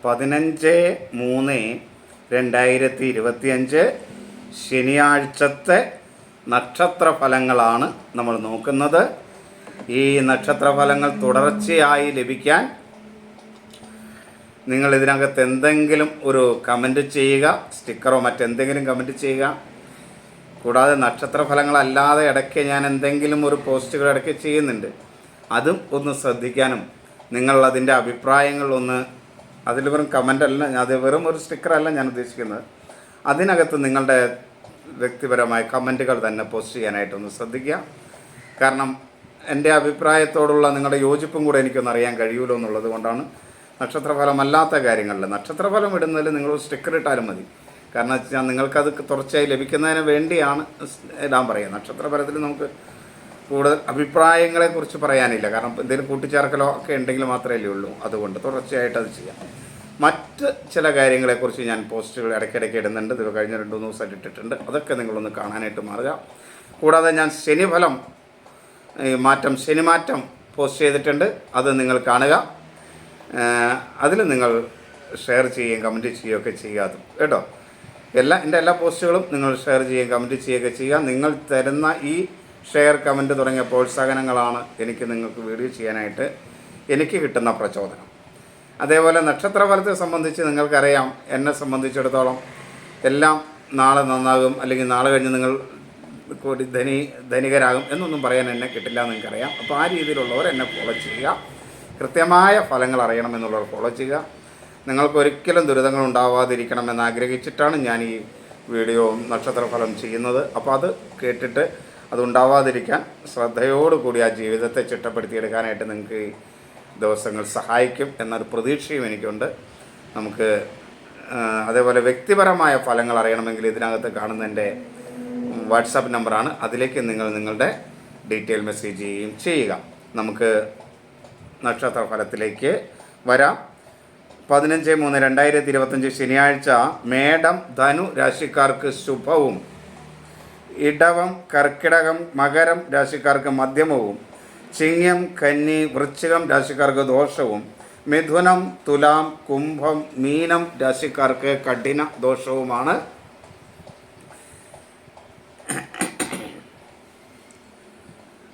15/3/2025 ശനിയാഴ്ചത്തെ നക്ഷത്രഫലങ്ങളാണ് നമ്മൾ നോക്കുന്നത്. ഈ നക്ഷത്രഫലങ്ങൾ തുടർച്ചയായി ലഭിക്കാൻ നിങ്ങൾ ഇതിനകത്ത് എന്തെങ്കിലും ഒരു കമൻറ്റ് ചെയ്യുക, സ്റ്റിക്കറോ മറ്റെന്തെങ്കിലും കമൻറ്റ് ചെയ്യുക. കൂടാതെ നക്ഷത്രഫലങ്ങളല്ലാതെ ഇടയ്ക്ക് ഞാൻ എന്തെങ്കിലും ഒരു പോസ്റ്റുകൾ ഇടയ്ക്ക് ചെയ്യുന്നുണ്ട്, അതും ഒന്ന് ശ്രദ്ധിക്കാനും നിങ്ങൾ അതിൻ്റെ അഭിപ്രായങ്ങൾ ഒന്ന്, അതിൽ വെറും കമൻ്റല്ല, അത് വെറും ഒരു സ്റ്റിക്കറല്ല ഞാൻ ഉദ്ദേശിക്കുന്നത്, അതിനകത്ത് നിങ്ങളുടെ വ്യക്തിപരമായ കമൻറ്റുകൾ തന്നെ പോസ്റ്റ് ചെയ്യാനായിട്ടൊന്ന് ശ്രദ്ധിക്കുക. കാരണം എൻ്റെ അഭിപ്രായത്തോടുള്ള നിങ്ങളുടെ യോജിപ്പും കൂടെ എനിക്കൊന്ന് അറിയാൻ കഴിയുമല്ലോ എന്നുള്ളത് കൊണ്ടാണ്. നക്ഷത്രഫലമല്ലാത്ത കാര്യങ്ങളിൽ നക്ഷത്രഫലം ഇടുന്നതിൽ നിങ്ങൾ സ്റ്റിക്കർ ഇട്ടാലും മതി. കാരണം വെച്ചാൽ നിങ്ങൾക്കത് തുടർച്ചയായി ലഭിക്കുന്നതിന് വേണ്ടിയാണ് ഇടാൻ പറയുക. നക്ഷത്രഫലത്തിൽ നമുക്ക് കൂടുതൽ അഭിപ്രായങ്ങളെക്കുറിച്ച് പറയാനില്ല, കാരണം എന്തെങ്കിലും കൂട്ടിച്ചേർക്കലോ ഒക്കെ ഉണ്ടെങ്കിൽ മാത്രമേ ഉള്ളൂ. അതുകൊണ്ട് തുടർച്ചയായിട്ട് അത് ചെയ്യാം. മറ്റ് ചില കാര്യങ്ങളെക്കുറിച്ച് ഞാൻ പോസ്റ്റുകൾ ഇടയ്ക്കിടയ്ക്ക് ഇടുന്നുണ്ട്. ഇത് കഴിഞ്ഞ 2-3 ദിവസമായിട്ട് ഇട്ടിട്ടുണ്ട്. അതൊക്കെ നിങ്ങളൊന്ന് കാണാനായിട്ട് മാറുക. കൂടാതെ ഞാൻ ശനിമാറ്റം പോസ്റ്റ് ചെയ്തിട്ടുണ്ട്, അത് നിങ്ങൾ കാണുക. അതിൽ നിങ്ങൾ ഷെയർ ചെയ്യുകയും കമൻറ്റ് ചെയ്യുകയൊക്കെ ചെയ്യുക കേട്ടോ. എൻ്റെ എല്ലാ പോസ്റ്റുകളും നിങ്ങൾ ഷെയർ ചെയ്യുകയും കമൻറ്റ് ചെയ്യുകയൊക്കെ ചെയ്യുക. നിങ്ങൾ തരുന്ന ഈ ഷെയർ, കമൻറ്റ് തുടങ്ങിയ പ്രോത്സാഹനങ്ങളാണ് നിങ്ങൾക്ക് വീഡിയോ ചെയ്യാനായിട്ട് എനിക്ക് കിട്ടുന്ന പ്രചോദനം. അതേപോലെ നക്ഷത്രഫലത്തെ സംബന്ധിച്ച് നിങ്ങൾക്കറിയാം, എന്നെ സംബന്ധിച്ചിടത്തോളം എല്ലാം നാളെ നന്നാകും, അല്ലെങ്കിൽ നാളെ കഴിഞ്ഞ് നിങ്ങൾ കൂടി ധനികരാകും എന്നൊന്നും പറയാൻ എന്നെ കിട്ടില്ല എന്ന് നിങ്ങൾക്കറിയാം. അപ്പോൾ ആ രീതിയിലുള്ളവർ എന്നെ ഫോളോ ചെയ്യുക. കൃത്യമായ ഫലങ്ങൾ അറിയണമെന്നുള്ളവർ ഫോളോ ചെയ്യുക. നിങ്ങൾക്കൊരിക്കലും ദുരിതങ്ങൾ ഉണ്ടാവാതിരിക്കണമെന്ന് ആഗ്രഹിച്ചിട്ടാണ് ഞാൻ ഈ വീഡിയോ നക്ഷത്രഫലം ചെയ്യുന്നത്. അപ്പോൾ അത് കേട്ടിട്ട് അതുണ്ടാവാതിരിക്കാൻ ശ്രദ്ധയോടുകൂടി ആ ജീവിതത്തെ ചിട്ടപ്പെടുത്തിയെടുക്കാനായിട്ട് നിങ്ങൾക്ക് ഈ ദിവസങ്ങൾ സഹായിക്കും എന്നൊരു പ്രതീക്ഷയും എനിക്കുണ്ട്. നമുക്ക് അതേപോലെ വ്യക്തിപരമായ ഫലങ്ങൾ അറിയണമെങ്കിൽ ഇതിനകത്ത് കാണുന്ന എൻ്റെ വാട്സാപ്പ് നമ്പറാണ്, അതിലേക്ക് നിങ്ങളുടെ ഡീറ്റെയിൽ മെസ്സേജ് ചെയ്യുക. നമുക്ക് നക്ഷത്രഫലത്തിലേക്ക് വരാം. 15/3/2025 ശനിയാഴ്ച മേടം, ധനു രാശിക്കാർക്ക് ശുഭവും, ഇടവം, കർക്കിടകം, മകരം രാശിക്കാർക്ക് മധ്യമവും, ചിങ്ങം, കന്നി, വൃശ്ചികം രാശിക്കാർക്ക് ദോഷവും, മിഥുനം, തുലാം, കുംഭം, മീനം രാശിക്കാർക്ക് കഠിന ദോഷവുമാണ്.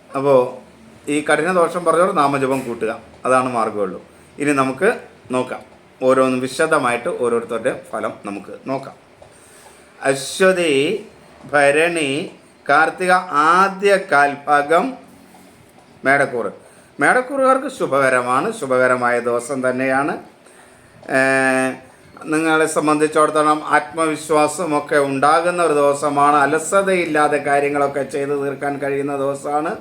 അപ്പോൾ ഈ കഠിന ദോഷം പറഞ്ഞവർ നാമജപം കൂട്ടുക, അതാണ് മാർഗ്ഗമുള്ളൂ. ഇനി നമുക്ക് നോക്കാം, ഓരോന്നും വിശദമായിട്ട് ഓരോരുത്തരുടെ ഫലം നമുക്ക് നോക്കാം. അശ്വതി, ഭരണി, കാർത്തിക ആദ്യ കാൽഭാഗം മേടക്കൂറുകാർക്ക് ശുഭകരമായ ദിവസം തന്നെയാണ്. നിങ്ങളെ സംബന്ധിച്ചിടത്തോളം ആത്മവിശ്വാസമൊക്കെ ഉണ്ടാകുന്ന ഒരു ദിവസമാണ്. അലസതയില്ലാതെ കാര്യങ്ങളൊക്കെ ചെയ്തു തീർക്കാൻ കഴിയുന്ന ദിവസമാണ്.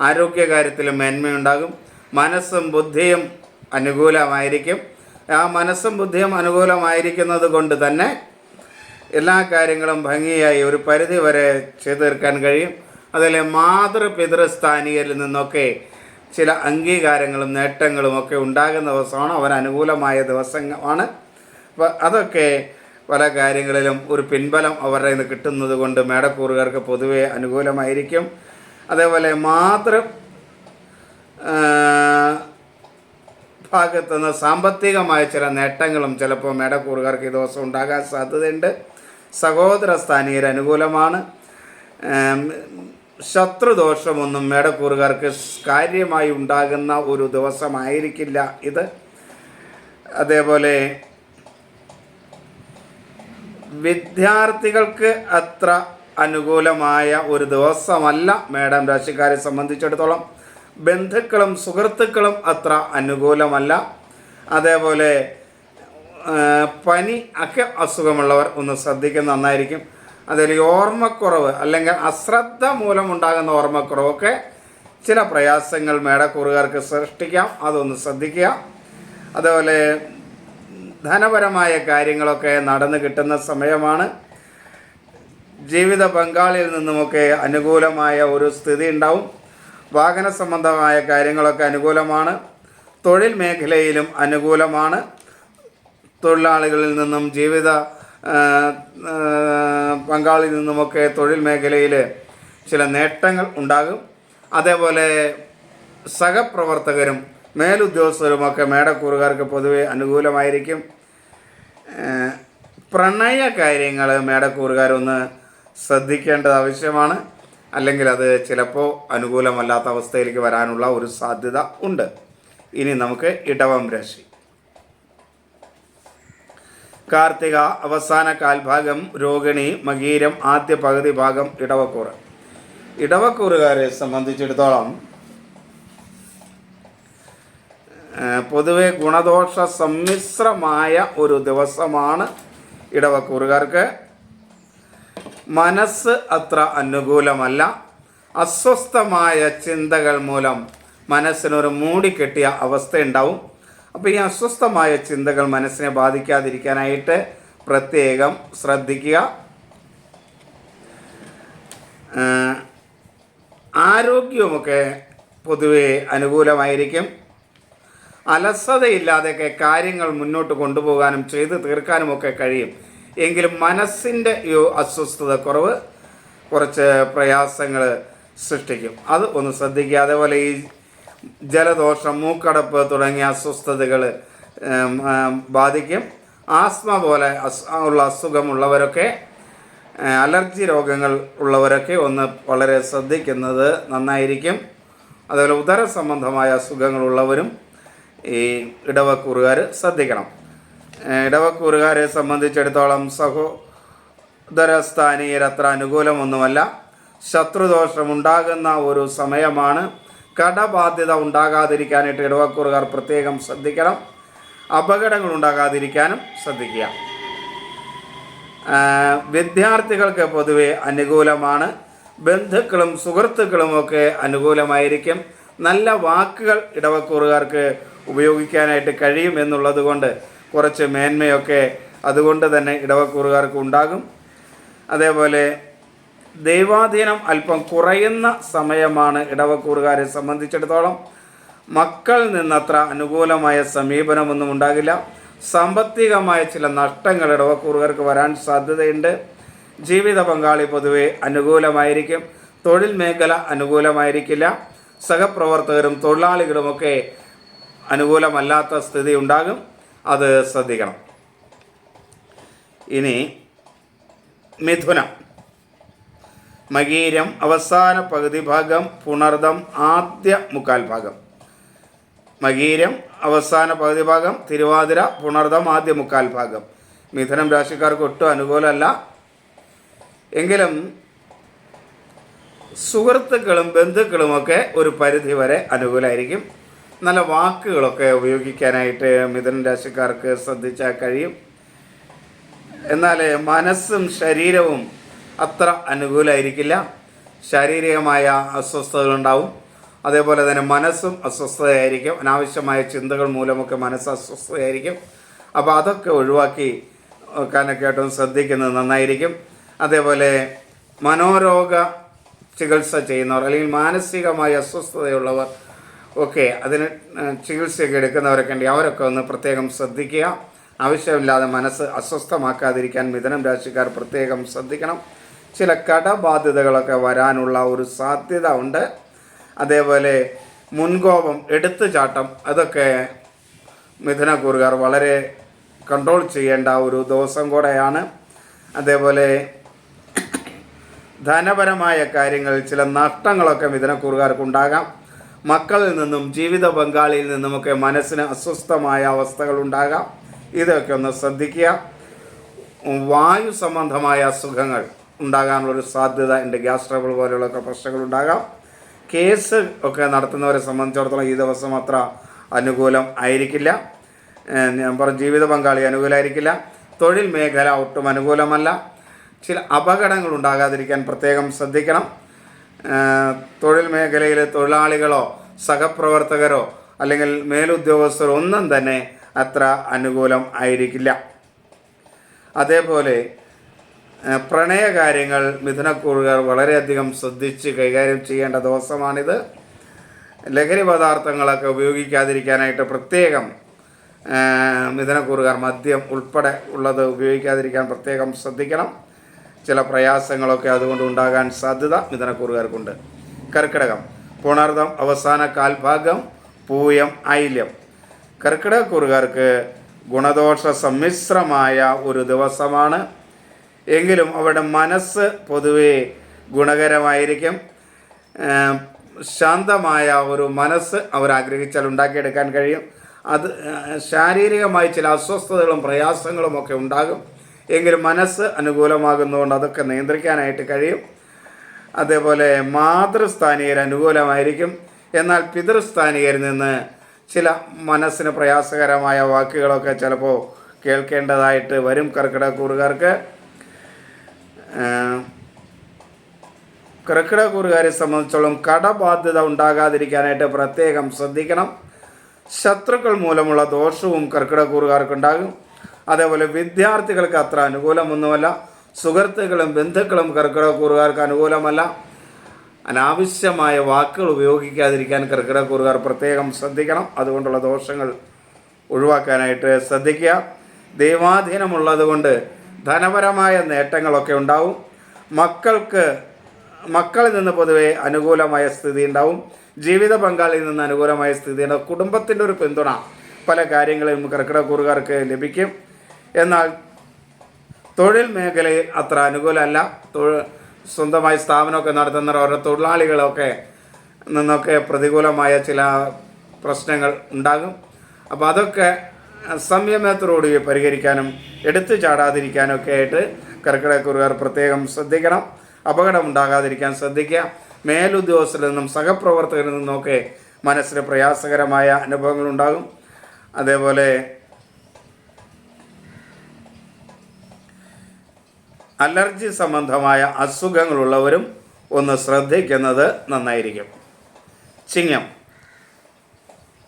ആരോഗ്യകാര്യത്തിലും മേന്മയുണ്ടാകും. മനസ്സും ബുദ്ധിയും അനുകൂലമായിരിക്കും. ആ മനസ്സും ബുദ്ധിയും അനുകൂലമായിരിക്കുന്നത് കൊണ്ട് തന്നെ എല്ലാ കാര്യങ്ങളും ഭംഗിയായി ഒരു പരിധി വരെ ചെയ്തു തീർക്കാൻ കഴിയും. അതിൽ പിതൃസ്ഥാനീകരിൽ നിന്നൊക്കെ ചില അംഗീകാരങ്ങളും നേട്ടങ്ങളും ഒക്കെ ഉണ്ടാകുന്ന ദിവസമാണ്. അവരനുകൂലമായ ദിവസമാണ്. അപ്പോൾ അതൊക്കെ പല കാര്യങ്ങളിലും ഒരു പിൻബലം അവരുടെ നിന്ന് കിട്ടുന്നത് കൊണ്ട് മേടക്കൂറുകാർക്ക് പൊതുവെ അനുകൂലമായിരിക്കും. അതേപോലെ ഭാഗത്തുനിന്ന് സാമ്പത്തികമായ ചില നേട്ടങ്ങളും ചിലപ്പോൾ മേടക്കൂറുകാർക്ക് ഈ ദിവസം ഉണ്ടാകാൻ സാധ്യതയുണ്ട്. സഹോദര സ്ഥാനീയർ അനുകൂലമാണ്. ശത്രുദോഷമൊന്നും മേടക്കൂറുകാർക്ക് കാര്യമായി ഉണ്ടാകുന്ന ഒരു ദിവസമായിരിക്കില്ല ഇത്. അതേപോലെ വിദ്യാർത്ഥികൾക്ക് അത്ര അനുകൂലമായ ഒരു ദിവസമല്ല മേടം രാശിക്കാരെ സംബന്ധിച്ചിടത്തോളം. ബന്ധുക്കളും സുഹൃത്തുക്കളും അത്ര അനുകൂലമല്ല. അതേപോലെ പനി ഒക്കെ അസുഖമുള്ളവർ ഒന്ന് ശ്രദ്ധിക്കുന്നത് നന്നായിരിക്കും. അതിൽ ഓർമ്മക്കുറവ് അല്ലെങ്കിൽ അശ്രദ്ധ മൂലമുണ്ടാകുന്ന ഓർമ്മക്കുറവൊക്കെ ചില പ്രയാസങ്ങൾ മേടക്കൂറുകാർക്ക് സൃഷ്ടിക്കാം, അതൊന്ന് ശ്രദ്ധിക്കുക. അതേപോലെ ധനപരമായ കാര്യങ്ങളൊക്കെ നടന്നു കിട്ടുന്ന സമയമാണ്. ജീവിത പങ്കാളിയിൽ നിന്നുമൊക്കെ അനുകൂലമായ ഒരു സ്ഥിതി ഉണ്ടാവും. വാഹന സംബന്ധമായ കാര്യങ്ങളൊക്കെ അനുകൂലമാണ്. തൊഴിൽ മേഖലയിലും അനുകൂലമാണ്. തൊഴിലാളികളിൽ നിന്നും ജീവിത പങ്കാളിയിൽ നിന്നുമൊക്കെ തൊഴിൽ മേഖലയിൽ ചില നേട്ടങ്ങൾ ഉണ്ടാകും. അതേപോലെ സഹപ്രവർത്തകരും മേലുദ്യോഗസ്ഥരുമൊക്കെ മേടക്കൂറുകാർക്ക് പൊതുവെ അനുകൂലമായിരിക്കും. പ്രണയ കാര്യങ്ങൾ മേടക്കൂറുകാരൊന്ന് ശ്രദ്ധിക്കേണ്ടത് ആവശ്യമാണ്. അല്ലെങ്കിൽ അത് ചിലപ്പോൾ അനുകൂലമല്ലാത്ത അവസ്ഥയിലേക്ക് വരാനുള്ള ഒരു സാധ്യത ഉണ്ട്. ഇനി നമുക്ക് ഇടവം രാശി. കാർത്തിക അവസാന കാൽഭാഗം, രോഹിണി, മകീരം ആദ്യ പകുതി ഭാഗം ഇടവക്കൂറ്. ഇടവക്കൂറുകാരെ സംബന്ധിച്ചിടത്തോളം പൊതുവെ ഗുണദോഷ സമ്മിശ്രമായ ഒരു ദിവസമാണ് ഇടവക്കൂറുകാർക്ക്. മനസ്സ് അത്ര അനുകൂലമല്ല. അസ്വസ്ഥമായ ചിന്തകൾ മൂലം മനസ്സിനൊരു മൂടിക്കെട്ടിയ അവസ്ഥയുണ്ടാവും. അപ്പോൾ ഈ അസ്വസ്ഥമായ ചിന്തകൾ മനസ്സിനെ ബാധിക്കാതിരിക്കാനായിട്ട് പ്രത്യേകം ശ്രദ്ധിക്കുക. ആരോഗ്യവുമൊക്കെ പൊതുവെ അനുകൂലമായിരിക്കും. അലസതയില്ലാതെയൊക്കെ കാര്യങ്ങൾ മുന്നോട്ട് കൊണ്ടുപോകാനും ചെയ്ത് തീർക്കാനുമൊക്കെ കഴിയും. എങ്കിലും മനസ്സിൻ്റെ ഈ അസ്വസ്ഥത കുറവ് കുറച്ച് പ്രയാസങ്ങൾ സൃഷ്ടിക്കും. അത് ഒന്ന് ശ്രദ്ധിക്കുക. അതേപോലെ ഈ ജലദോഷം, മൂക്കടപ്പ് തുടങ്ങിയ അസ്വസ്ഥതകൾ ബാധിക്കും. ആസ്മ പോലെ ഉള്ള അസുഖമുള്ളവരൊക്കെ, അലർജി രോഗങ്ങൾ ഉള്ളവരൊക്കെ ഒന്ന് വളരെ ശ്രദ്ധിക്കുന്നത് നന്നായിരിക്കും. അതുപോലെ ഉദര സംബന്ധമായ അസുഖങ്ങളുള്ളവരും ഈ ഇടവക്കൂറുകാർ ശ്രദ്ധിക്കണം. ഇടവക്കൂറുകാരെ സംബന്ധിച്ചിടത്തോളം സഹോദരസ്ഥാനീയരത്ര അനുകൂലമൊന്നുമല്ല. ശത്രുദോഷമുണ്ടാകുന്ന ഒരു സമയമാണ്. കടബാധ്യത ഉണ്ടാകാതിരിക്കാനായിട്ട് ഇടവക്കൂറുകാർ പ്രത്യേകം ശ്രദ്ധിക്കണം. അപകടങ്ങൾ ഉണ്ടാകാതിരിക്കാനും ശ്രദ്ധിക്കുക. വിദ്യാർത്ഥികൾക്ക് പൊതുവെ അനുകൂലമാണ്. ബന്ധുക്കളും സുഹൃത്തുക്കളുമൊക്കെ അനുകൂലമായിരിക്കും. നല്ല വാക്കുകൾ ഇടവക്കൂറുകാർക്ക് ഉപയോഗിക്കാനായിട്ട് കഴിയും എന്നുള്ളത് കൊണ്ട് കുറച്ച് മേന്മയൊക്കെ അതുകൊണ്ട് തന്നെ ഇടവക്കൂറുകാർക്ക് ഉണ്ടാകും. അതേപോലെ ദൈവാധീനം അല്പം കുറയുന്ന സമയമാണ് ഇടവക്കൂറുകാരെ സംബന്ധിച്ചിടത്തോളം. മക്കളിൽ നിന്നത്ര അനുകൂലമായ സമീപനമൊന്നും ഉണ്ടാകില്ല. സാമ്പത്തികമായ ചില നഷ്ടങ്ങൾ ഇടവക്കൂറുകാർക്ക് വരാൻ സാധ്യതയുണ്ട്. ജീവിത പങ്കാളി പൊതുവെ അനുകൂലമായിരിക്കും. തൊഴിൽ മേഖല അനുകൂലമായിരിക്കില്ല. സഹപ്രവർത്തകരും തൊഴിലാളികളുമൊക്കെ അനുകൂലമല്ലാത്ത സ്ഥിതി ഉണ്ടാകും. അത് ശ്രദ്ധിക്കണം. ഇനി മിഥുനം. മകീരം അവസാന പകുതി ഭാഗം, പുണർദം ആദ്യ മുക്കാൽ ഭാഗം. മകീരം അവസാന പകുതി ഭാഗം, തിരുവാതിര, പുണർദം ആദ്യ മുക്കാൽ ഭാഗം. മിഥുനം രാശിക്കാർക്ക് ഒട്ടും അനുകൂലമല്ല. എങ്കിലും സുഹൃത്തുക്കളും ബന്ധുക്കളുമൊക്കെ ഒരു പരിധി വരെ അനുകൂലമായിരിക്കും. നല്ല വാക്കുകളൊക്കെ ഉപയോഗിക്കാനായിട്ട് മിഥുനം രാശിക്കാർക്ക് ശ്രദ്ധിച്ചാൽ കഴിയും. എന്നാൽ മനസ്സും ശരീരവും അത്ര അനുകൂലമായിരിക്കില്ല. ശാരീരികമായ അസ്വസ്ഥതകളുണ്ടാവും. അതേപോലെ തന്നെ മനസ്സും അസ്വസ്ഥതയായിരിക്കും. അനാവശ്യമായ ചിന്തകൾ മൂലമൊക്കെ മനസ്സ് അസ്വസ്ഥതയായിരിക്കും. അപ്പോൾ അതൊക്കെ ഒഴിവാക്കി വെക്കാനൊക്കെ ആയിട്ടും ശ്രദ്ധിക്കുന്നത് നന്നായിരിക്കും. അതേപോലെ മനോരോഗ ചികിത്സ ചെയ്യുന്നവർ അല്ലെങ്കിൽ മാനസികമായ അസ്വസ്ഥതയുള്ളവർ ഒക്കെ അതിന് ചികിത്സയൊക്കെ എടുക്കുന്നവരൊക്കെ ഉണ്ടെങ്കിൽ അവരൊക്കെ ഒന്ന് പ്രത്യേകം ശ്രദ്ധിക്കുക. ആവശ്യമില്ലാതെ മനസ്സ് അസ്വസ്ഥമാക്കാതിരിക്കാൻ മിഥുനം രാശിക്കാർ പ്രത്യേകം ശ്രദ്ധിക്കണം. ചില കടബാധ്യതകളൊക്കെ വരാനുള്ള ഒരു സാധ്യത ഉണ്ട്. അതേപോലെ മുൻകോപം, എടുത്തുചാട്ടം, അതൊക്കെ മിഥുനക്കൂറുകാർ വളരെ കൺട്രോൾ ചെയ്യേണ്ട ഒരു ദിവസം കൂടെയാണ്. അതേപോലെ ധനപരമായ കാര്യങ്ങളിൽ ചില നഷ്ടങ്ങളൊക്കെ മിഥുനക്കൂറുകാർക്കുണ്ടാകാം. മക്കളിൽ നിന്നും ജീവിത പങ്കാളിയിൽ നിന്നുമൊക്കെ മനസ്സിന് അസ്വസ്ഥമായ അവസ്ഥകളുണ്ടാകാം. ഇതൊക്കെ ഒന്ന് ശ്രദ്ധിക്കുക. വായു സംബന്ധമായ അസുഖങ്ങൾ ഉണ്ടാകാനുള്ളൊരു സാധ്യത ഉണ്ട്. ഗ്യാസ് ട്രബിൾ പോലെയുള്ളൊക്കെ പ്രശ്നങ്ങളുണ്ടാകാം. കേസ് ഒക്കെ നടത്തുന്നവരെ സംബന്ധിച്ചിടത്തോളം ഈ ദിവസം അത്ര അനുകൂലം ആയിരിക്കില്ല. ഞാൻ പറഞ്ഞ ജീവിത പങ്കാളി അനുകൂലമായിരിക്കില്ല. തൊഴിൽ മേഖല ഒട്ടും അനുകൂലമല്ല. ചില അപകടങ്ങൾ ഉണ്ടാകാതിരിക്കാൻ പ്രത്യേകം ശ്രദ്ധിക്കണം. തൊഴിൽ മേഖലയിൽ തൊഴിലാളികളോ സഹപ്രവർത്തകരോ അല്ലെങ്കിൽ മേലുദ്യോഗസ്ഥരോ ഒന്നും തന്നെ അത്ര അനുകൂലം ആയിരിക്കില്ല. അതേപോലെ പ്രണയകാര്യങ്ങൾ മിഥുനക്കൂറുകാർ വളരെയധികം ശ്രദ്ധിച്ച് കൈകാര്യം ചെയ്യേണ്ട ദിവസമാണിത്. ലഹരി പദാർത്ഥങ്ങളൊക്കെ ഉപയോഗിക്കാതിരിക്കാനായിട്ട് പ്രത്യേകം മിഥുനക്കൂറുകാർ മദ്യം ഉൾപ്പെടെ ഉള്ളത് ഉപയോഗിക്കാതിരിക്കാൻ പ്രത്യേകം ശ്രദ്ധിക്കണം. ചില പ്രയാസങ്ങളൊക്കെ അതുകൊണ്ട് ഉണ്ടാകാൻ സാധ്യത മിഥുനക്കൂറുകാർക്കുണ്ട്. കർക്കിടകം. പുണർദം അവസാന കാൽഭാഗം, പൂയം, ഐല്യം. കർക്കിടകക്കൂറുകാർക്ക് ഗുണദോഷ സമ്മിശ്രമായ ഒരു ദിവസമാണ്. എങ്കിലും അവരുടെ മനസ്സ് പൊതുവെ ഗുണകരമായിരിക്കും. ശാന്തമായ ഒരു മനസ്സ് അവർ ആഗ്രഹിച്ചാൽ ഉണ്ടാക്കിയെടുക്കാൻ കഴിയും. അത് ശാരീരികമായി ചില അസ്വസ്ഥതകളും പ്രയാസങ്ങളും ഒക്കെ ഉണ്ടാകും. എങ്കിലും മനസ്സ് അനുകൂലമാകുന്നതുകൊണ്ട് അതൊക്കെ നിയന്ത്രിക്കാനായിട്ട് കഴിയും. അതേപോലെ മാതൃസ്ഥാനീയർ അനുകൂലമായിരിക്കും. എന്നാൽ പിതൃസ്ഥാനീയരിൽ നിന്ന് ചില മനസ്സിന് പ്രയാസകരമായ വാക്കുകളൊക്കെ ചിലപ്പോൾ കേൾക്കേണ്ടതായിട്ട് വരും. കർക്കിടകക്കൂറുകാർക്ക് കർക്കിടകക്കൂറുകാരെ സംബന്ധിച്ചോളം കടബാധ്യത ഉണ്ടാകാതിരിക്കാനായിട്ട് പ്രത്യേകം ശ്രദ്ധിക്കണം. ശത്രുക്കൾ മൂലമുള്ള ദോഷവും കർക്കിടകക്കൂറുകാർക്കുണ്ടാകും. അതേപോലെ വിദ്യാർത്ഥികൾക്ക് അത്ര അനുകൂലമൊന്നുമല്ല. സുഹൃത്തുക്കളും ബന്ധുക്കളും കർക്കിടകക്കൂറുകാർക്ക് അനുകൂലമല്ല. അനാവശ്യമായ വാക്കുകൾ ഉപയോഗിക്കാതിരിക്കാൻ കർക്കിടകക്കൂറുകാർ പ്രത്യേകം ശ്രദ്ധിക്കണം. അതുകൊണ്ടുള്ള ദോഷങ്ങൾ ഒഴിവാക്കാനായിട്ട് ശ്രദ്ധിക്കുക. ദൈവാധീനമുള്ളത് കൊണ്ട് ധനപരമായ നേട്ടങ്ങളൊക്കെ ഉണ്ടാവും. മക്കളിൽ നിന്ന് പൊതുവെ അനുകൂലമായ സ്ഥിതി ഉണ്ടാവും. ജീവിത പങ്കാളിയിൽ നിന്ന് അനുകൂലമായ സ്ഥിതി ഉണ്ടാവും. കുടുംബത്തിൻ്റെ ഒരു പിന്തുണ പല കാര്യങ്ങളിലും കർക്കിടകക്കൂറുകാർക്ക് ലഭിക്കും. എന്നാൽ തൊഴിൽ മേഖലയിൽ അത്ര അനുകൂലമല്ല. സ്വന്തമായി സ്ഥാപനമൊക്കെ നടത്തുന്നവർ അവരുടെ തൊഴിലാളികളൊക്കെ നിന്നൊക്കെ പ്രതികൂലമായ ചില പ്രശ്നങ്ങൾ ഉണ്ടാകും. അപ്പോൾ അതൊക്കെ സംയമനത്തോടുകൂടി പരിഹരിക്കാനും എടുത്തു ചാടാതിരിക്കാനൊക്കെ ആയിട്ട് കർക്കിടകക്കൂറുകാർ പ്രത്യേകം ശ്രദ്ധിക്കണം. അപകടം ഉണ്ടാകാതിരിക്കാൻ ശ്രദ്ധിക്കുക. മേലുദ്യോഗസ്ഥരിൽ നിന്നും സഹപ്രവർത്തകരിൽ നിന്നുമൊക്കെ മനസ്സിന് പ്രയാസകരമായ അനുഭവങ്ങളുണ്ടാകും. അതേപോലെ അലർജി സംബന്ധമായ അസുഖങ്ങളുള്ളവരും ഒന്ന് ശ്രദ്ധിക്കുന്നത് നന്നായിരിക്കും. ചിങ്ങം,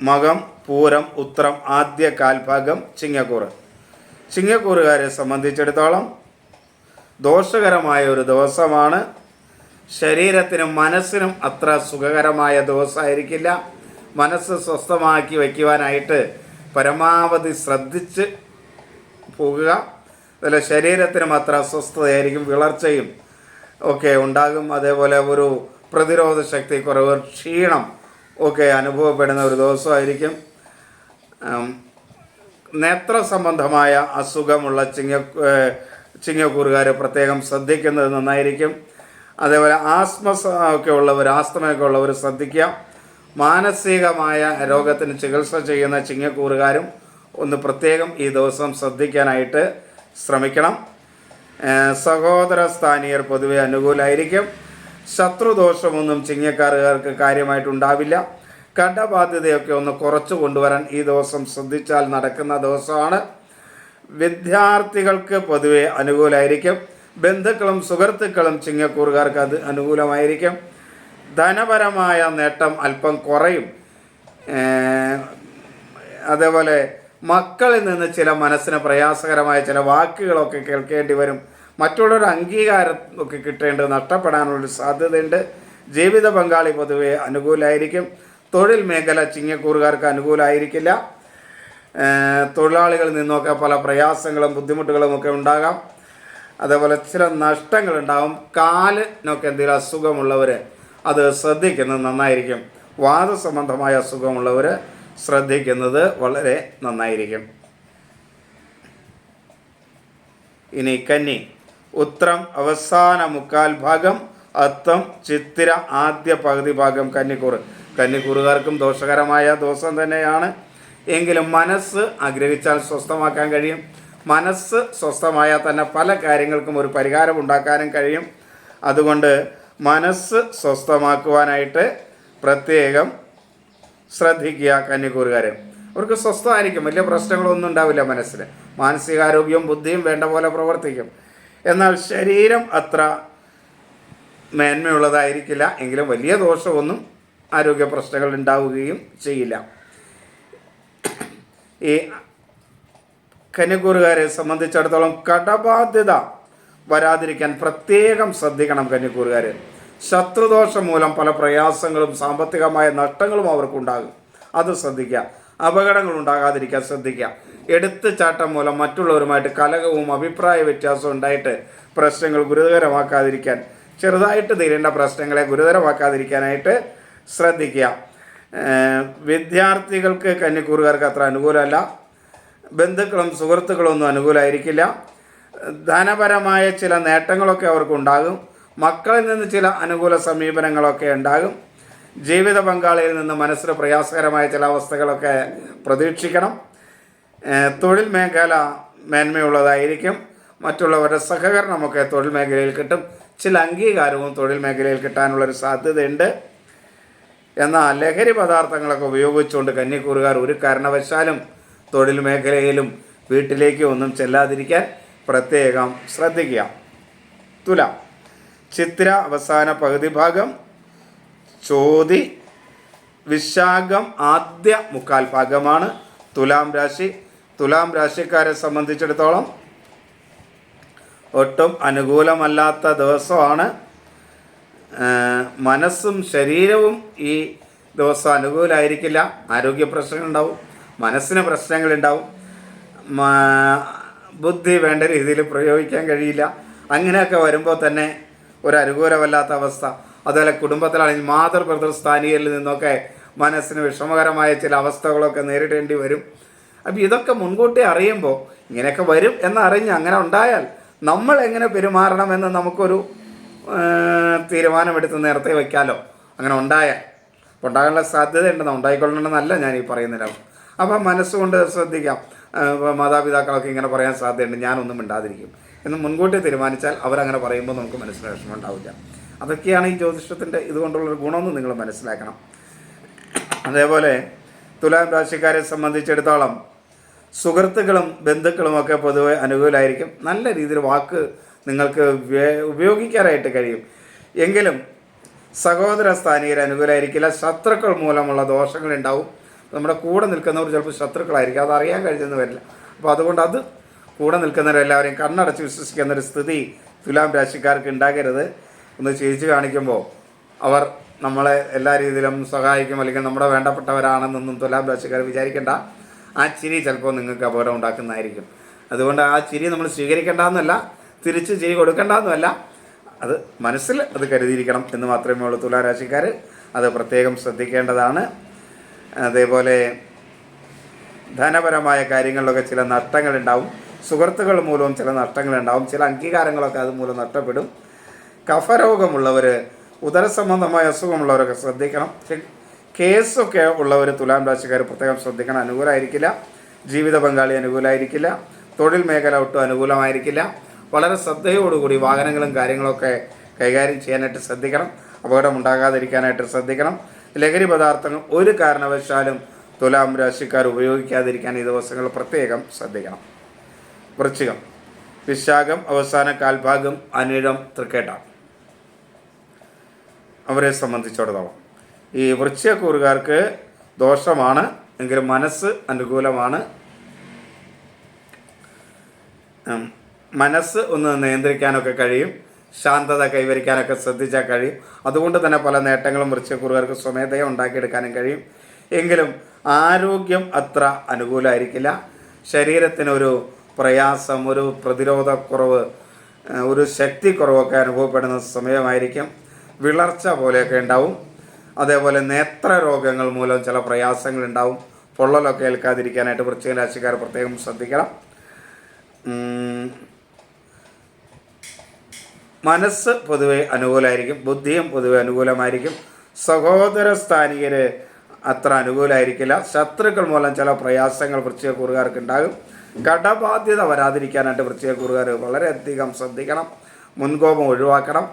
മകം, പൂരം, ഉത്രം ആദ്യ കാൽഭാഗം ചിങ്ങക്കൂറ്. ചിങ്ങക്കൂറുകാരെ സംബന്ധിച്ചിടത്തോളം ദോഷകരമായ ഒരു ദിവസമാണ്. ശരീരത്തിനും മനസ്സിനും അത്ര സുഖകരമായ ദിവസമായിരിക്കില്ല. മനസ്സ് സ്വസ്ഥമാക്കി വയ്ക്കുവാനായിട്ട് പരമാവധി ശ്രദ്ധിച്ച് പോകുക. അതിൽ ശരീരത്തിനും അത്ര അസ്വസ്ഥതയായിരിക്കും. വിളർച്ചയും ഒക്കെ ഉണ്ടാകും. അതേപോലെ ഒരു പ്രതിരോധ ശക്തി കുറവ്, ക്ഷീണം ഒക്കെ അനുഭവപ്പെടുന്ന ഒരു ദിവസമായിരിക്കും. നേത്ര സംബന്ധമായ അസുഖമുള്ള ചിങ്ങക്കൂറുകാർ പ്രത്യേകം ശ്രദ്ധിക്കുന്നത് നന്നായിരിക്കും. അതേപോലെ ആസ്മയൊക്കെ ഉള്ളവർ ശ്രദ്ധിക്കുക. മാനസികമായ രോഗത്തിന് ചികിത്സ ചെയ്യുന്ന ചിങ്ങക്കൂറുകാരും ഒന്ന് പ്രത്യേകം ഈ ദിവസം ശ്രദ്ധിക്കാനായിട്ട് ശ്രമിക്കണം. സഹോദര സ്ഥാനീയർ പൊതുവെ അനുകൂലമായിരിക്കും. ശത്രുദോഷമൊന്നും ചിങ്ങക്കാറുകാർക്ക് കാര്യമായിട്ടുണ്ടാവില്ല. കടബാധ്യതയൊക്കെ ഒന്ന് കുറച്ചു കൊണ്ടുവരാൻ ഈ ദിവസം ശ്രദ്ധിച്ചാൽ നടക്കുന്ന ദിവസമാണ്. വിദ്യാർത്ഥികൾക്ക് പൊതുവെ അനുകൂലമായിരിക്കും. ബന്ധുക്കളും സുഹൃത്തുക്കളും ചിങ്ങക്കൂറുകാർക്ക് അത് അനുകൂലമായിരിക്കും. ധനപരമായ നേട്ടം അല്പം കുറയും. അതേപോലെ മക്കളിൽ നിന്ന് ചില മനസ്സിന് പ്രയാസകരമായ ചില വാക്കുകളൊക്കെ കേൾക്കേണ്ടി വരും. മറ്റുള്ളവരുടെ അംഗീകാരം ഒക്കെ കിട്ടേണ്ടത് നഷ്ടപ്പെടാനുള്ളൊരു സാധ്യതയുണ്ട്. ജീവിത പങ്കാളി പൊതുവെ അനുകൂലമായിരിക്കും. തൊഴിൽ മേഖല ചിങ്ങക്കൂറുകാർക്ക് അനുകൂലമായിരിക്കില്ല. തൊഴിലാളികളിൽ നിന്നൊക്കെ പല പ്രയാസങ്ങളും ബുദ്ധിമുട്ടുകളും ഒക്കെ ഉണ്ടാകാം. അതേപോലെ ചില നഷ്ടങ്ങളുണ്ടാകും. കാലിനൊക്കെ എന്തെങ്കിലും അസുഖമുള്ളവർ അത് ശ്രദ്ധിക്കുന്നത് നന്നായിരിക്കും. വാദസംബന്ധമായ അസുഖമുള്ളവർ ശ്രദ്ധിക്കുന്നത് വളരെ നന്നായിരിക്കും. ഇനി കന്നി, ഉത്രം അവസാന മുക്കാൽ ഭാഗം, അത്തം ചിത്തിര ആദ്യ പകുതി ഭാഗം കന്നിക്കൂറുകാർക്കും ദോഷകരമായ ദിവസം തന്നെയാണ്. എങ്കിലും മനസ്സ് ആഗ്രഹിച്ചാൽ സ്വസ്ഥമാക്കാൻ കഴിയും. മനസ്സ് സ്വസ്ഥമായാൽ തന്നെ പല കാര്യങ്ങൾക്കും ഒരു പരിഹാരം ഉണ്ടാക്കാനും കഴിയും. അതുകൊണ്ട് മനസ്സ് സ്വസ്ഥമാക്കുവാനായിട്ട് പ്രത്യേകം ശ്രദ്ധിക്കുക. കന്നിക്കൂറുകാർ അവർക്ക് സ്വസ്ഥമായിരിക്കും. വലിയ പ്രശ്നങ്ങളൊന്നും ഉണ്ടാവില്ല. മനസ്സിന് മാനസികാരോഗ്യവും ബുദ്ധിയും വേണ്ട പോലെ പ്രവർത്തിക്കും. എന്നാൽ ശരീരം അത്ര മേന്മയുള്ളതായിരിക്കില്ല. എങ്കിലും വലിയ ദോഷമൊന്നും ആരോഗ്യ പ്രശ്നങ്ങൾ ഉണ്ടാവുകയും ചെയ്യില്ല. ഈ കന്നിക്കൂറുകാരെ സംബന്ധിച്ചിടത്തോളം കടബാധ്യത വരാതിരിക്കാൻ പ്രത്യേകം ശ്രദ്ധിക്കണം. കന്നിക്കൂറുകാർ ശത്രുദോഷം മൂലം പല പ്രയാസങ്ങളും സാമ്പത്തികമായ നഷ്ടങ്ങളും അവർക്കുണ്ടാകും. അത് ശ്രദ്ധിക്കുക. അപകടങ്ങൾ ഉണ്ടാകാതിരിക്കാൻ ശ്രദ്ധിക്കുക. എടുത്തുചാട്ടം മൂലം മറ്റുള്ളവരുമായിട്ട് കലഹവും അഭിപ്രായ വ്യത്യാസവും ഉണ്ടായിട്ട് പ്രശ്നങ്ങൾ ഗുരുതരമാക്കാതിരിക്കാൻ, ചെറുതായിട്ട് തീരേണ്ട പ്രശ്നങ്ങളെ ഗുരുതരമാക്കാതിരിക്കാനായിട്ട് ശ്രദ്ധിക്കുക. വിദ്യാർത്ഥികൾക്ക് കന്നിക്കൂറുകാർക്ക് അത്ര അനുകൂലമല്ല. ബന്ധുക്കളും സുഹൃത്തുക്കളും ഒന്നും അനുകൂലമായിരിക്കില്ല. ധനപരമായ ചില നേട്ടങ്ങളൊക്കെ അവർക്കുണ്ടാകും. മക്കളിൽ നിന്ന് ചില അനുകൂല സമീപനങ്ങളൊക്കെ ഉണ്ടാകും. ജീവിത പങ്കാളിയിൽ നിന്ന് മനസ്സിന് പ്രയാസകരമായ ചില അവസ്ഥകളൊക്കെ പ്രതീക്ഷിക്കണം. തൊഴിൽ മേഖല മേന്മയുള്ളതായിരിക്കും. മറ്റുള്ളവരുടെ സഹകരണമൊക്കെ തൊഴിൽ മേഖലയിൽ കിട്ടും. ചില അംഗീകാരവും തൊഴിൽ മേഖലയിൽ കിട്ടാനുള്ളൊരു സാധ്യതയുണ്ട്. എന്നാൽ ലഹരി പദാർത്ഥങ്ങളൊക്കെ ഉപയോഗിച്ചുകൊണ്ട് കന്നിക്കൂറുകാർ ഒരു കാരണവശാലും തൊഴിൽ മേഖലയിലും വീട്ടിലേക്കും ഒന്നും ചെല്ലാതിരിക്കാൻ പ്രത്യേകം ശ്രദ്ധിക്കുക. തുലാം, ചിത്ര അവസാന പകുതി ഭാഗം, ചോതി വിശാഖം ആദ്യ മുക്കാൽ ഭാഗമാണ് തുലാം രാശി. തുലാം രാശിക്കാരെ സംബന്ധിച്ചിടത്തോളം ഒട്ടും അനുകൂലമല്ലാത്ത ദിവസമാണ്. മനസ്സും ശരീരവും ഈ ദിവസം അനുകൂലമായിരിക്കില്ല. ആരോഗ്യ പ്രശ്നങ്ങളുണ്ടാവും, മനസ്സിന് പ്രശ്നങ്ങളുണ്ടാവും, ബുദ്ധി വേണ്ട രീതിയിൽ പ്രയോഗിക്കാൻ കഴിയില്ല. അങ്ങനെയൊക്കെ വരുമ്പോൾ തന്നെ ഒരു അനുകൂലമല്ലാത്ത അവസ്ഥ. അതുപോലെ കുടുംബത്തിലാണെങ്കിൽ മാതൃപിതൃസ്ഥാനീയരിൽ നിന്നൊക്കെ മനസ്സിന് വിഷമകരമായ ചില അവസ്ഥകളൊക്കെ നേരിടേണ്ടി വരും. അപ്പം ഇതൊക്കെ മുൻകൂട്ടി അറിയുമ്പോൾ ഇങ്ങനെയൊക്കെ വരും എന്നറിഞ്ഞ് അങ്ങനെ ഉണ്ടായാൽ നമ്മൾ എങ്ങനെ പെരുമാറണമെന്ന് നമുക്കൊരു തീരുമാനമെടുത്ത് നേരത്തെ വയ്ക്കാമല്ലോ. അങ്ങനെ ഉണ്ടായാൽ ഉണ്ടാകാനുള്ള സാധ്യതയുണ്ടെന്ന്, ഉണ്ടായിക്കൊള്ളണമെന്നല്ല ഞാൻ ഈ പറയുന്നില്ല. അപ്പം മനസ്സുകൊണ്ട് ശ്രദ്ധിക്കാം. മാതാപിതാക്കളൊക്കെ ഇങ്ങനെ പറയാൻ സാധ്യതയുണ്ട്, ഞാനൊന്നും മിണ്ടാതിരിക്കും എന്ന് മുൻകൂട്ടി തീരുമാനിച്ചാൽ അവരങ്ങനെ പറയുമ്പോൾ നമുക്ക് മനസ്സിന് വിഷമം ഉണ്ടാവില്ല. അതൊക്കെയാണ് ഈ ജ്യോതിഷത്തിൻ്റെ ഇതുകൊണ്ടുള്ളൊരു ഗുണമെന്ന് നിങ്ങൾ മനസ്സിലാക്കണം. അതേപോലെ തുലാം രാശിക്കാരെ സംബന്ധിച്ചിടത്തോളം സുഹൃത്തുക്കളും ബന്ധുക്കളുമൊക്കെ പൊതുവെ അനുകൂലമായിരിക്കും. നല്ല രീതിയിൽ വാക്ക് നിങ്ങൾക്ക് ഉപയോഗിക്കാനായിട്ട് കഴിയും. എങ്കിലും സഹോദര സ്ഥാനീയർ അനുകൂലമായിരിക്കില്ല. ശത്രുക്കൾ മൂലമുള്ള ദോഷങ്ങളുണ്ടാവും. നമ്മുടെ കൂടെ നിൽക്കുന്നവർ ചിലപ്പോൾ ശത്രുക്കളായിരിക്കും, അതറിയാൻ കഴിഞ്ഞെന്ന് വരില്ല. അപ്പോൾ അതുകൊണ്ട് അത് കൂടെ നിൽക്കുന്നവരെല്ലാവരെയും കണ്ണടച്ച് വിശ്വസിക്കുന്നൊരു സ്ഥിതി തുലാം രാശിക്കാർക്ക് ഉണ്ടാകരുത്. ഒന്ന് ചിരിച്ച് കാണിക്കുമ്പോൾ അവർ നമ്മളെ എല്ലാ രീതിയിലും സഹായിക്കും, അല്ലെങ്കിൽ നമ്മുടെ വേണ്ടപ്പെട്ടവരാണെന്നൊന്നും തുലാം രാശിക്കാർ വിചാരിക്കേണ്ട. ആ ചിരി ചിലപ്പോൾ നിങ്ങൾക്ക് അപകടം ഉണ്ടാക്കുന്നതായിരിക്കും. അതുകൊണ്ട് ആ ചിരി നമ്മൾ സ്വീകരിക്കേണ്ടെന്നല്ല, തിരിച്ച് ചിരി കൊടുക്കേണ്ടെന്നുമല്ല, അത് മനസ്സിൽ അത് കരുതിയിരിക്കണം എന്ന് മാത്രമേ ഉള്ളൂ. തുലാരാശിക്കാർ അത് പ്രത്യേകം ശ്രദ്ധിക്കേണ്ടതാണ്. അതേപോലെ ധനപരമായ കാര്യങ്ങളിലൊക്കെ ചില നഷ്ടങ്ങളുണ്ടാവും. സുഹൃത്തുക്കൾ മൂലവും ചില നഷ്ടങ്ങളുണ്ടാവും. ചില അംഗീകാരങ്ങളൊക്കെ അതുമൂലം നഷ്ടപ്പെടും. കഫരോഗമുള്ളവർ, ഉദരസംബന്ധമായ അസുഖമുള്ളവരൊക്കെ ശ്രദ്ധിക്കണം. കേസൊക്കെ ഉള്ളവർ തുലാം രാശിക്കാർ പ്രത്യേകം ശ്രദ്ധിക്കണം. അനുകൂലമായിരിക്കില്ല. ജീവിത പങ്കാളി അനുകൂലമായിരിക്കില്ല. തൊഴിൽ മേഖല ഒട്ടും അനുകൂലമായിരിക്കില്ല. വളരെ ശ്രദ്ധയോടുകൂടി വാഹനങ്ങളും കാര്യങ്ങളൊക്കെ കൈകാര്യം ചെയ്യാനായിട്ട് ശ്രദ്ധിക്കണം. അപകടം ഉണ്ടാകാതിരിക്കാനായിട്ട് ശ്രദ്ധിക്കണം. ലഹരി പദാർത്ഥങ്ങൾ ഒരു കാരണവശാലും തുലാം രാശിക്കാർ ഉപയോഗിക്കാതിരിക്കാൻ ഈ ദിവസങ്ങൾ പ്രത്യേകം ശ്രദ്ധിക്കണം. വൃശ്ചികം, വിശാഖം അവസാന കാൽഭാഗം, അനിഴം, തൃക്കേട്ട അവരെ സംബന്ധിച്ചിടത്തോളം ഈ വൃശ്ചികക്കൂറുകാർക്ക് ദോഷമാണ്, എങ്കിലും മനസ്സ് അനുകൂലമാണ്. മനസ്സ് ഒന്ന് നിയന്ത്രിക്കാനൊക്കെ കഴിയും. ശാന്തത കൈവരിക്കാനൊക്കെ ശ്രദ്ധിച്ചാൽ കഴിയും. അതുകൊണ്ട് തന്നെ പല നേട്ടങ്ങളും വൃശ്ചികക്കൂറുകാർക്ക് സ്വമേധയ ഉണ്ടാക്കിയെടുക്കാനും കഴിയും. എങ്കിലും ആരോഗ്യം അത്ര അനുകൂലമായിരിക്കില്ല. ശരീരത്തിനൊരു പ്രയാസം, ഒരു പ്രതിരോധക്കുറവ്, ഒരു ശക്തിക്കുറവൊക്കെ അനുഭവപ്പെടുന്ന സമയമായിരിക്കും. വിളർച്ച പോലെയൊക്കെ ഉണ്ടാവും. അതേപോലെ നേത്രരോഗങ്ങൾ മൂലം ചില പ്രയാസങ്ങളുണ്ടാവും. പൊള്ളലൊക്കെ ഏൽക്കാതിരിക്കാനായിട്ട് വൃശ്ചിക രാശിക്കാർ പ്രത്യേകം ശ്രദ്ധിക്കണം. മനസ്സ് പൊതുവെ അനുകൂലമായിരിക്കും. ബുദ്ധിയും പൊതുവെ അനുകൂലമായിരിക്കും. സഹോദര സ്ഥാനീയർ അത്ര അനുകൂലമായിരിക്കില്ല. ശത്രുക്കൾ മൂലം ചില പ്രയാസങ്ങൾ വൃശ്ചികക്കൂറുകാർക്ക് ഉണ്ടാകും. കടബാധ്യത വരാതിരിക്കാനായിട്ട് വൃശ്ചികക്കൂറുകാർ വളരെയധികം ശ്രദ്ധിക്കണം. മുൻകോപം ഒഴിവാക്കണം.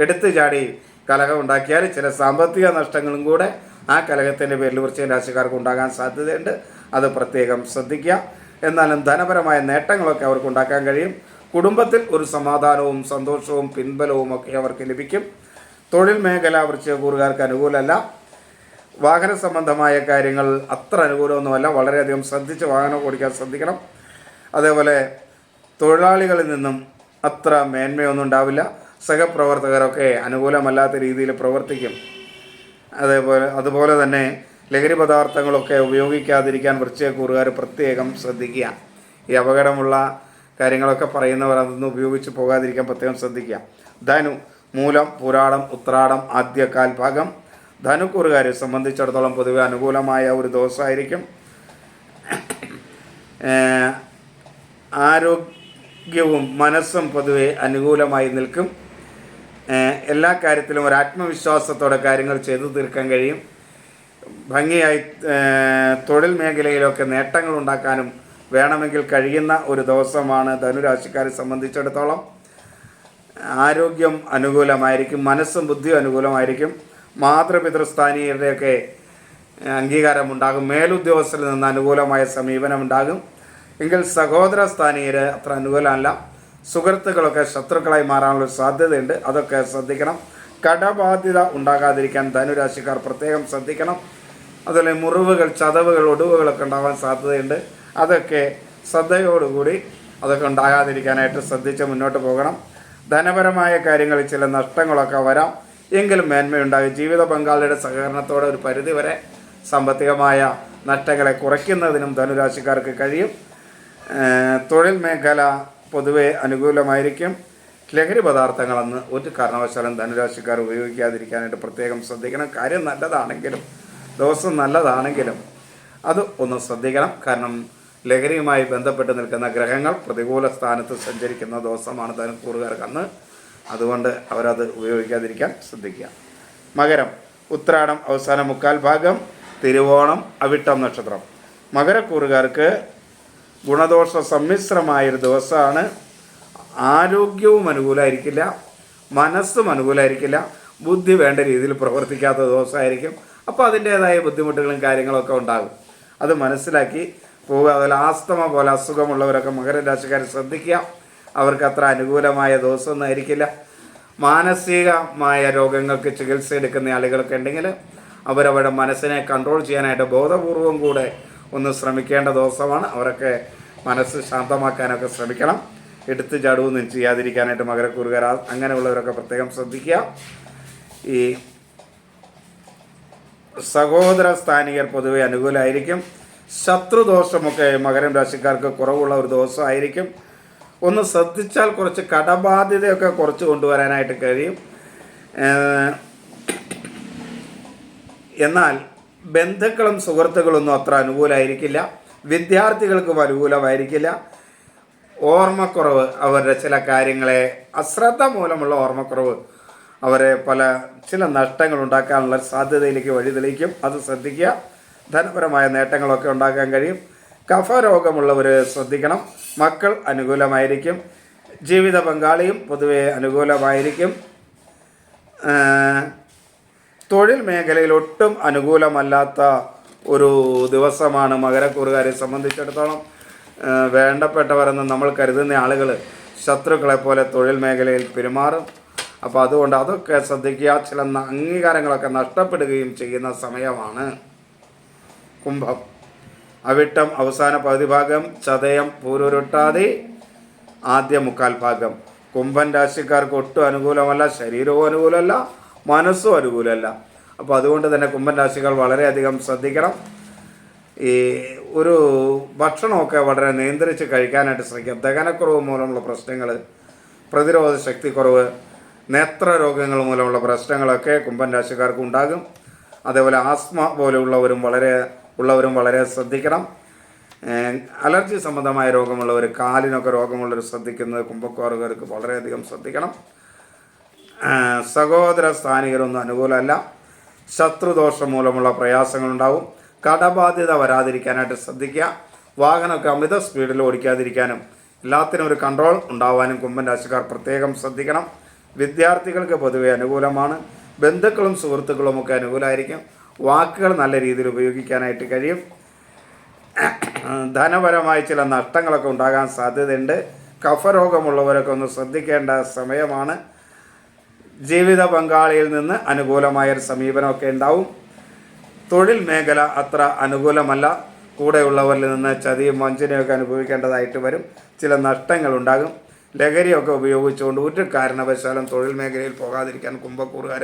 എടുത്തു ചാടി കലഹം ഉണ്ടാക്കിയാൽ ചില സാമ്പത്തിക നഷ്ടങ്ങളും കൂടെ ആ കലഹത്തിൻ്റെ പേരിൽ വൃശ്ചിക രാശിക്കാർക്ക് ഉണ്ടാകാൻ സാധ്യതയുണ്ട്. അത് പ്രത്യേകം ശ്രദ്ധിക്കുക. എന്നാലും ധനപരമായ നേട്ടങ്ങളൊക്കെ അവർക്ക് ഉണ്ടാക്കാൻ കഴിയും. കുടുംബത്തിൽ ഒരു സമാധാനവും സന്തോഷവും പിൻബലവും ഒക്കെ അവർക്ക് ലഭിക്കും. തൊഴിൽ മേഖല വൃശ്ചികക്കൂറുകാർക്ക് അനുകൂലമല്ല. വാഹന സംബന്ധമായ കാര്യങ്ങൾ അത്ര അനുകൂലമൊന്നുമല്ല. വളരെയധികം ശ്രദ്ധിച്ച് വാഹനം ഓടിക്കാൻ ശ്രദ്ധിക്കണം. അതേപോലെ തൊഴിലാളികളിൽ നിന്നും അത്ര മേന്മയൊന്നും ഉണ്ടാവില്ല. സഹപ്രവർത്തകരൊക്കെ അനുകൂലമല്ലാത്ത രീതിയിൽ പ്രവർത്തിക്കും. അതുപോലെ തന്നെ ലഹരി പദാർത്ഥങ്ങളൊക്കെ ഉപയോഗിക്കാതിരിക്കാൻ വൃശ്ചികക്കൂറുകാർ പ്രത്യേകം ശ്രദ്ധിക്കുക. ഈ അപകടമുള്ള കാര്യങ്ങളൊക്കെ പറയുന്നവർ അതൊന്നും ഉപയോഗിച്ച് പോകാതിരിക്കാൻ പ്രത്യേകം ശ്രദ്ധിക്കുക. ധനു, മൂലം, പുരാടം, ഉത്രാടം ആദ്യ കാൽഭാഗം, ധനുക്കൂറുകാരെ സംബന്ധിച്ചിടത്തോളം പൊതുവെ അനുകൂലമായ ഒരു ദിവസമായിരിക്കും. ആരോഗ്യവും മനസ്സും പൊതുവെ അനുകൂലമായി നിൽക്കും. എല്ലാ കാര്യത്തിലും ഒരു ആത്മവിശ്വാസത്തോടെ കാര്യങ്ങൾ ചെയ്തു തീർക്കാൻ കഴിയും. ഭംഗിയായി തൊഴിൽ മേഖലയിലൊക്കെ നേട്ടങ്ങൾ ഉണ്ടാക്കാനും വേണമെങ്കിൽ കഴിയുന്ന ഒരു ദിവസമാണ് ധനുരാശിക്കാരെ സംബന്ധിച്ചിടത്തോളം. ആരോഗ്യം അനുകൂലമായിരിക്കും, മനസ്സും ബുദ്ധിയും അനുകൂലമായിരിക്കും. മാതൃപിതൃസ്ഥാനീയരുടെയൊക്കെ അംഗീകാരമുണ്ടാകും. മേലുദ്യോഗസ്ഥരിൽ നിന്ന് അനുകൂലമായ സമീപനമുണ്ടാകും. എങ്കിൽ സഹോദര സ്ഥാനീയർ അത്ര അനുകൂലമല്ല. സുഹൃത്തുക്കളൊക്കെ ശത്രുക്കളായി മാറാനുള്ള സാധ്യതയുണ്ട്, അതൊക്കെ ശ്രദ്ധിക്കണം. കടബാധ്യത ഉണ്ടാകാതിരിക്കാൻ ധനുരാശിക്കാർ പ്രത്യേകം ശ്രദ്ധിക്കണം. അതുപോലെ മുറിവുകൾ, ചതവുകൾ, ഒടിവുകളൊക്കെ ഉണ്ടാകാൻ സാധ്യതയുണ്ട്. അതൊക്കെ ശ്രദ്ധയോടുകൂടി അതൊക്കെ ഉണ്ടാകാതിരിക്കാനായിട്ട് ശ്രദ്ധിച്ച് മുന്നോട്ട് പോകണം. ധനപരമായ കാര്യങ്ങളിൽ ചില നഷ്ടങ്ങളൊക്കെ വരാം, എങ്കിലും മേന്മയുണ്ടാകും. ജീവിത പങ്കാളിയുടെ സഹകരണത്തോടെ ഒരു പരിധിവരെ സാമ്പത്തികമായ നഷ്ടങ്ങളെ കുറയ്ക്കുന്നതിനും ധനുരാശിക്കാർക്ക് കഴിയും. തൊഴിൽ മേഖല പൊതുവെ അനുകൂലമായിരിക്കും. ലഹരി പദാർത്ഥങ്ങളെന്ന് ഒരു കാരണവശാലും ധനുരാശിക്കാർ ഉപയോഗിക്കാതിരിക്കാനായിട്ട് പ്രത്യേകം ശ്രദ്ധിക്കണം. കാര്യം നല്ലതാണെങ്കിലും, ദിവസം നല്ലതാണെങ്കിലും അത് ഒന്ന് ശ്രദ്ധിക്കണം. കാരണം ലഹരിയുമായി ബന്ധപ്പെട്ട് നിൽക്കുന്ന ഗ്രഹങ്ങൾ പ്രതികൂല സ്ഥാനത്ത് സഞ്ചരിക്കുന്ന ദിവസമാണ് ധനുക്കൂറുകാർക്ക് അന്ന്. അതുകൊണ്ട് അവരത് ഉപയോഗിക്കാതിരിക്കാൻ ശ്രദ്ധിക്കുക. മകരം, ഉത്രാടം അവസാന മുക്കാൽ ഭാഗം, തിരുവോണം അവിട്ടം നക്ഷത്രം. മകരക്കൂറുകാർക്ക് ഗുണദോഷ സമ്മിശ്രമായൊരു ദിവസമാണ്. ആരോഗ്യവും അനുകൂലമായിരിക്കില്ല, മനസ്സും അനുകൂലമായിരിക്കില്ല, ബുദ്ധി വേണ്ട രീതിയിൽ പ്രവർത്തിക്കാത്ത ദിവസമായിരിക്കും. അപ്പോൾ അതിൻ്റേതായ ബുദ്ധിമുട്ടുകളും കാര്യങ്ങളൊക്കെ ഉണ്ടാകും. അത് മനസ്സിലാക്കി പോവുക. അതുപോലെ ആസ്തമ പോലെ അസുഖമുള്ളവരൊക്കെ മകരരാശിക്കാർ ശ്രദ്ധിക്കുക. അവർക്ക് അത്ര അനുകൂലമായ ദിവസമൊന്നും ആയിരിക്കില്ല. മാനസികമായ രോഗങ്ങൾക്ക് ചികിത്സ എടുക്കുന്ന ആളുകളൊക്കെ ഉണ്ടെങ്കിൽ അവരവരുടെ മനസ്സിനെ കൺട്രോൾ ചെയ്യാനായിട്ട് ബോധപൂർവം കൂടെ ഒന്ന് ശ്രമിക്കേണ്ട ദിവസമാണ്. അവരൊക്കെ മനസ്സ് ശാന്തമാക്കാനൊക്കെ ശ്രമിക്കണം. എടുത്ത് ചാടുവൊന്നും ചെയ്യാതിരിക്കാനായിട്ട് മകരക്കൂറുകാർ അങ്ങനെയുള്ളവരൊക്കെ പ്രത്യേകം ശ്രദ്ധിക്കുക. ഈ സഹോദര സ്ഥാനികർ പൊതുവെ അനുകൂലമായിരിക്കും. ശത്രുദോഷമൊക്കെ മകരം രാശിക്കാർക്ക് കുറവുള്ള ഒരു ദിവസമായിരിക്കും. ഒന്ന് ശ്രദ്ധിച്ചാൽ കുറച്ച് കടബാധ്യതയൊക്കെ കുറച്ച് കൊണ്ടുവരാനായിട്ട് കഴിയും. എന്നാൽ ബന്ധുക്കളും സുഹൃത്തുക്കളൊന്നും അത്ര അനുകൂലമായിരിക്കില്ല. വിദ്യാർത്ഥികൾക്കും അനുകൂലമായിരിക്കില്ല. ഓർമ്മക്കുറവ്, അവരുടെ ചില കാര്യങ്ങളെ അശ്രദ്ധ മൂലമുള്ള ഓർമ്മക്കുറവ് അവരെ ചില നഷ്ടങ്ങൾ ഉണ്ടാക്കാനുള്ള സാധ്യതയിലേക്ക് വഴിതെളിക്കും. അത് ശ്രദ്ധിക്കുക. ധനപരമായ നേട്ടങ്ങളൊക്കെ ഉണ്ടാക്കാൻ കഴിയും. കഫരോഗമുള്ളവർ ശ്രദ്ധിക്കണം. മക്കൾ അനുകൂലമായിരിക്കും. ജീവിത പങ്കാളിയും പൊതുവെ അനുകൂലമായിരിക്കും. തൊഴിൽ മേഖലയിൽ ഒട്ടും അനുകൂലമല്ലാത്ത ഒരു ദിവസമാണ് മകരക്കൂറുകാരെ സംബന്ധിച്ചിടത്തോളം. വേണ്ടപ്പെട്ടവരെന്ന് നമ്മൾ കരുതുന്ന ആളുകൾ ശത്രുക്കളെ പോലെ തൊഴിൽ മേഖലയിൽ പെരുമാറും. അപ്പോൾ അതുകൊണ്ട് അതൊക്കെ ശ്രദ്ധിക്കുക. ചില അംഗീകാരങ്ങളൊക്കെ നഷ്ടപ്പെടുകയും ചെയ്യുന്ന സമയമാണ്. കുംഭം, അവിട്ടം അവസാന പകുതി ഭാഗം, ചതയം പൂരുരുട്ടാതി ആദ്യ മുക്കാൽ ഭാഗം. കുംഭൻ രാശിക്കാർക്ക് ഒട്ടും അനുകൂലമല്ല. ശരീരവും അനുകൂലമല്ല, മനസ്സും അനുകൂലമല്ല. അപ്പോൾ അതുകൊണ്ട് തന്നെ കുംഭൻ രാശിക്കാർ വളരെയധികം ശ്രദ്ധിക്കണം. ഈ ഒരു ഭക്ഷണമൊക്കെ വളരെ നിയന്ത്രിച്ച് കഴിക്കാനായിട്ട് ശ്രമിക്കുക. ദഹനക്കുറവ് മൂലമുള്ള പ്രശ്നങ്ങൾ, പ്രതിരോധ ശക്തി കുറവ്, നേത്രരോഗങ്ങൾ മൂലമുള്ള പ്രശ്നങ്ങളൊക്കെ കുംഭൻ രാശിക്കാർക്ക് ഉണ്ടാകും. അതേപോലെ ആസ്മ പോലെയുള്ളവരും വളരെ ശ്രദ്ധിക്കണം. അലർജി സംബന്ധമായ രോഗമുള്ളവർ, കാലിനൊക്കെ രോഗമുള്ളവർ ശ്രദ്ധിക്കുന്നത് കുംഭക്കൂറുകാർക്ക് വളരെയധികം ശ്രദ്ധിക്കണം. സഹോദര സ്ഥാനികരൊന്നും അനുകൂലമല്ല. ശത്രുദോഷം മൂലമുള്ള പ്രയാസങ്ങളുണ്ടാവും. കടബാധ്യത വരാതിരിക്കാനായിട്ട് ശ്രദ്ധിക്കുക. വാഹനമൊക്കെ അമിത സ്പീഡിൽ ഓടിക്കാതിരിക്കാനും എല്ലാത്തിനും ഒരു കൺട്രോൾ ഉണ്ടാവാനും കുംഭൻ രാശിക്കാർ പ്രത്യേകം ശ്രദ്ധിക്കണം. വിദ്യാർത്ഥികൾക്ക് പൊതുവെ അനുകൂലമാണ്. ബന്ധുക്കളും സുഹൃത്തുക്കളുമൊക്കെ അനുകൂലമായിരിക്കും. വാക്കുകൾ നല്ല രീതിയിൽ ഉപയോഗിക്കാനായിട്ട് കഴിയും. ധനപരമായി ചില നഷ്ടങ്ങളൊക്കെ ഉണ്ടാകാൻ സാധ്യതയുണ്ട്. കഫരോഗമുള്ളവരൊക്കെ ഒന്ന് ശ്രദ്ധിക്കേണ്ട സമയമാണ്. ജീവിത പങ്കാളിയിൽ നിന്ന് അനുകൂലമായൊരു സമീപനമൊക്കെ ഉണ്ടാവും. തൊഴിൽ മേഖല അത്ര അനുകൂലമല്ല. കൂടെയുള്ളവരിൽ നിന്ന് ചതിയും വഞ്ചനയൊക്കെ അനുഭവിക്കേണ്ടതായിട്ട് വരും. ചില നഷ്ടങ്ങളുണ്ടാകും. ലഹരിയൊക്കെ ഉപയോഗിച്ചുകൊണ്ട് ഒരു കാരണവശാലും തൊഴിൽ മേഖലയിൽ പോകാതിരിക്കാൻ കുംഭക്കൂറുകാർ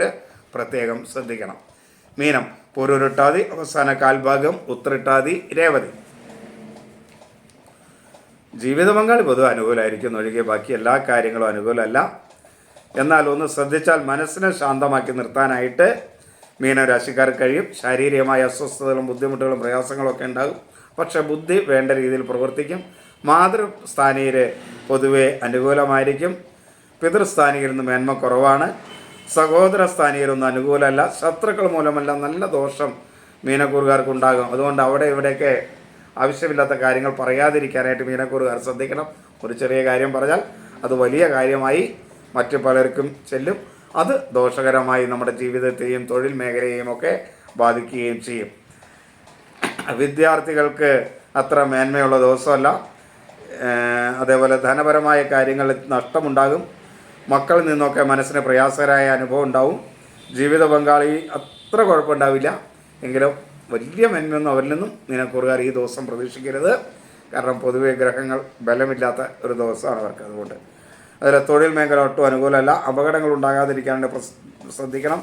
പ്രത്യേകം ശ്രദ്ധിക്കണം. മീനം, പൂരുരുട്ടാതി അവസാന കാൽഭാഗം, ഉത്രട്ടാതി രേവതി. ജീവിത പങ്കാളി പൊതുവെ അനുകൂലമായിരിക്കും ഒഴികെ ബാക്കി എല്ലാ കാര്യങ്ങളും അനുകൂലമല്ല. എന്നാൽ ഒന്ന് ശ്രദ്ധിച്ചാൽ മനസ്സിനെ ശാന്തമാക്കി നിർത്താനായിട്ട് മീനരാശിക്കാർക്ക് കഴിയും. ശാരീരികമായ അസ്വസ്ഥതകളും ബുദ്ധിമുട്ടുകളും പ്രയാസങ്ങളൊക്കെ ഉണ്ടാകും. പക്ഷേ ബുദ്ധി വേണ്ട രീതിയിൽ പ്രവർത്തിക്കും. മാതൃസ്ഥാനീയർ പൊതുവെ അനുകൂലമായിരിക്കും. പിതൃസ്ഥാനീയരിൽ നിന്ന് മേന്മ കുറവാണ്. സഹോദര സ്ഥാനീയരൊന്നും അനുകൂലമല്ല. ശത്രുക്കൾ മൂലമെല്ലാം നല്ല ദോഷം മീനക്കൂറുകാർക്കുണ്ടാകും. അതുകൊണ്ട് അവിടെ ഇവിടെയൊക്കെ ആവശ്യമില്ലാത്ത കാര്യങ്ങൾ പറയാതിരിക്കാനായിട്ട് മീനക്കൂറുകാർ ശ്രദ്ധിക്കണം. ഒരു ചെറിയ കാര്യം പറഞ്ഞാൽ അത് വലിയ കാര്യമായി മറ്റു പലർക്കും ചെല്ലും. അത് ദോഷകരമായി നമ്മുടെ ജീവിതത്തെയും തൊഴിൽ മേഖലയെയും ഒക്കെ ബാധിക്കുകയും ചെയ്യും. വിദ്യാർത്ഥികൾക്ക് അത്ര മേന്മയുള്ള ദിവസമല്ല. അതേപോലെ ധനപരമായ കാര്യങ്ങളിൽ നഷ്ടമുണ്ടാകും. മക്കളിൽ നിന്നൊക്കെ മനസ്സിന് പ്രയാസകരമായ അനുഭവം ഉണ്ടാവും. ജീവിത പങ്കാളി അത്ര കുഴപ്പമുണ്ടാവില്ല. എങ്കിലും വലിയ മേന്മയൊന്നും അവരിൽ നിന്നും മീനക്കൂറുകാർ ഈ ദിവസം പ്രതീക്ഷിക്കരുത്. കാരണം പൊതുവെ ഗ്രഹങ്ങൾ ബലമില്ലാത്ത ഒരു ദിവസമാണ് അവർക്ക്. അതുകൊണ്ട് അതിൽ തൊഴിൽ മേഖല ഒട്ടും അനുകൂലമല്ല. അപകടങ്ങൾ ഉണ്ടാകാതിരിക്കാണ്ട് ശ്രദ്ധിക്കണം.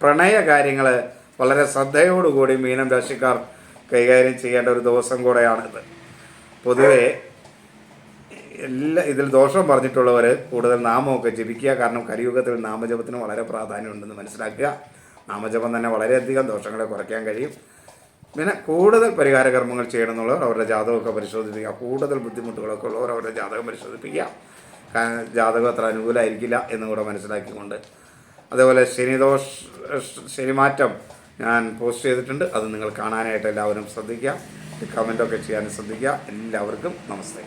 പ്രണയ കാര്യങ്ങൾ വളരെ ശ്രദ്ധയോടുകൂടി മീനം രാശിക്കാർ കൈകാര്യം ചെയ്യേണ്ട ഒരു ദിവസം കൂടെയാണിത്. പൊതുവെ ഇതിൽ ദോഷം പറഞ്ഞിട്ടുള്ളവർ കൂടുതൽ നാമമൊക്കെ ജപിക്കുക. കാരണം കലിയുഗത്തിൽ നാമജപത്തിന് വളരെ പ്രാധാന്യമുണ്ടെന്ന് മനസ്സിലാക്കുക. നാമജപം തന്നെ വളരെയധികം ദോഷങ്ങളെ കുറയ്ക്കാൻ കഴിയും. പിന്നെ കൂടുതൽ പരിഹാര കർമ്മങ്ങൾ ചെയ്യണമെന്നുള്ളവർ അവരുടെ ജാതകമൊക്കെ പരിശോധിപ്പിക്കുക. കൂടുതൽ ബുദ്ധിമുട്ടുകളൊക്കെ ഉള്ളവർ അവരുടെ ജാതകം പരിശോധിപ്പിക്കുക. ജാതകം അത്ര അനുകൂലമായിരിക്കില്ല എന്നും കൂടെ മനസ്സിലാക്കിക്കൊണ്ട്, അതേപോലെ ശനിമാറ്റം ഞാൻ പോസ്റ്റ് ചെയ്തിട്ടുണ്ട്. അത് നിങ്ങൾ കാണാനായിട്ട് എല്ലാവരും ശ്രദ്ധിക്കുക. കമൻറ്റൊക്കെ ചെയ്യാൻ ശ്രദ്ധിക്കുക. എല്ലാവർക്കും നമസ്തേ.